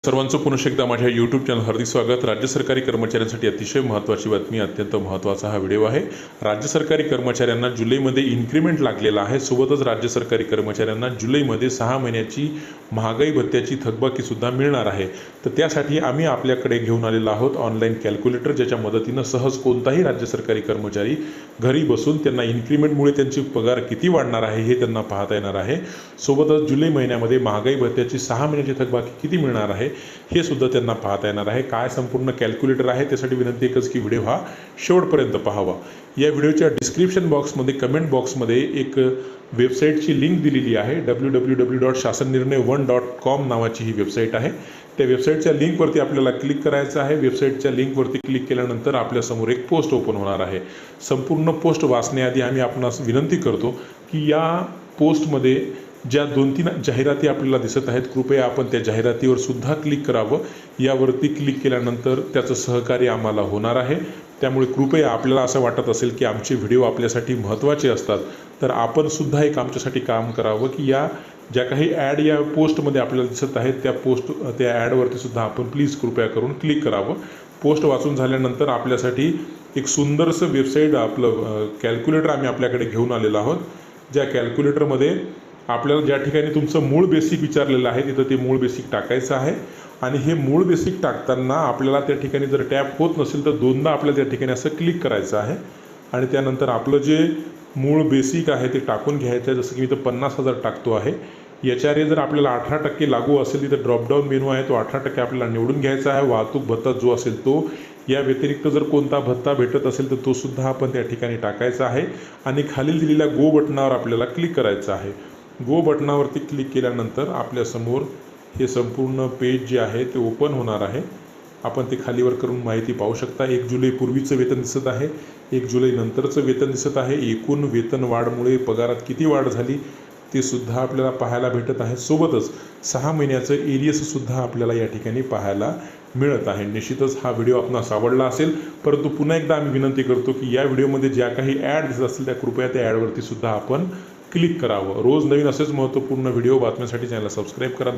सर्वांचं पुन्हा एकदा माझ्या यूट्यूब चॅनल हार्दिक स्वागत। राज्य सरकारी कर्मचाऱ्यांसाठी अतिशय महत्त्वाची बातमी, अत्यंत महत्त्वाचा हा व्हिडिओ आहे। राज्य सरकारी कर्मचाऱ्यांना जुलैमध्ये इन्क्रीमेंट लागलेला आहे। सोबतच राज्य सरकारी कर्मचाऱ्यांना जुलैमध्ये 6 महिन्याची महागाई भत्त्याची थकबाकीसुद्धा मिळणार आहे। तर त्यासाठी आम्ही आपल्याकडे घेऊन आलेलो आहोत ऑनलाईन कॅल्क्युलेटर, ज्याच्या मदतीनं सहज कोणताही राज्य सरकारी कर्मचारी घरी बसून त्यांना इन्क्रीमेंटमुळे त्यांची पगार किती वाढणार आहे हे त्यांना पाहता येणार आहे। सोबतच जुलै महिन्यामध्ये महागाई भत्त्याची 6 महिन्याची थकबाकी किती मिळणार आहे हे सुद्धा त्यांना पाहता येणार आहे। काय संपूर्ण कॅल्क्युलेटर आहे त्यासाठी विनंती एकच की व्हिडिओ हा शेवटपर्यंत पाहावा। या व्हिडिओच्या डिस्क्रिप्शन बॉक्समध्ये कमेंट बॉक्समध्ये एक वेबसाईटची लिंक दिलेली आहे। www.shasanirnay1.com नावाची ही वेबसाईट आहे। त्या वेबसाईटच्या लिंकवरती आपल्याला क्लिक करायचं आहे। वेबसाईटच्या लिंकवरती क्लिक केल्यानंतर आपल्यासमोर एक पोस्ट ओपन होणार आहे। संपूर्ण पोस्ट वाचण्याआधी आम्ही आपणास विनंती करतो की या पोस्टमध्ये ज्या 2-3 जाहिराती आपल्याला दिसत आहेत, कृपया आपण त्या जाहिरातीवर सुद्धा क्लिक करावं। यावरती क्लिक केल्यानंतर त्याचं सहकार्य आम्हाला होणार आहे। त्यामुळे कृपया आपल्याला असं वाटत असेल की आमचे व्हिडिओ आपल्यासाठी महत्त्वाचे असतात, तर आपण सुद्धा एक आमच्यासाठी काम करावं की या ज्या काही ॲड या पोस्टमध्ये आपल्याला दिसत आहेत त्या ॲडवरती सुद्धा आपण प्लीज कृपया करून क्लिक करावं। पोस्ट वाचून झाल्यानंतर आपल्यासाठी एक सुंदरसं वेबसाईट आपलं कॅल्क्युलेटर आम्ही आपल्याकडे घेऊन आलेलो आहोत। ज्या कॅल्क्युलेटरमध्ये आपल्याला ज्या ठिकाणी तुमचं मूळ बेसिक विचारलेलं आहे तिथं ते मूळ बेसिक टाकायचं आहे। आणि हे मूळ बेसिक टाकताना आपल्याला त्या ठिकाणी जर टॅप होत नसेल तर 2दा आपल्याला त्या ठिकाणी असं क्लिक करायचं आहे। आणि त्यानंतर आपलं जे मूळ बेसिक आहे ते टाकून घ्यायचं आहे। जसं की मी इथं 50,000 टाकतो आहे। याच्यावर जर आपल्याला 18% लागू असेल तिथं ड्रॉपडाऊन मेनू आहे, तो 18% आपल्याला निवडून घ्यायचा आहे। वाहतूक भत्ता जो असेल तो, या व्यतिरिक्त जर कोणता भत्ता भेटत असेल तर तो सुद्धा आपण त्या ठिकाणी टाकायचा आहे। आणि खालील दिलेल्या गो बटनावर आपल्याला क्लिक करायचं आहे। गो बटनावरती क्लिक केल्यानंतर आपल्यासमोर हे संपूर्ण पेज जे आहे ते ओपन होणार आहे। आपण ते खालीवर करून माहिती पाहू शकता। 1 जुलै पूर्वीचं वेतन दिसत आहे, 1 जुलै नंतरचं वेतन दिसत आहे, एकूण वेतन वाढमुळे पगारात किती वाढ झाली ते सुद्धा आपल्याला पाहायला भेटत आहे। सोबतच 6 महिन्याचं एरियससुद्धा आपल्याला या ठिकाणी पाहायला मिळत आहे। निश्चितच हा व्हिडिओ आपणास आवडला असेल, परंतु पुन्हा एकदा आम्ही विनंती करतो की या व्हिडिओमध्ये ज्या काही ॲड दिसत असतील त्या कृपया त्या ॲडवरती सुद्धा आपण क्लिक करावं। रोज नवीन असेच महत्त्वपूर्ण व्हिडिओ बातम्यांसाठी चॅनलला सबस्क्राईब करा।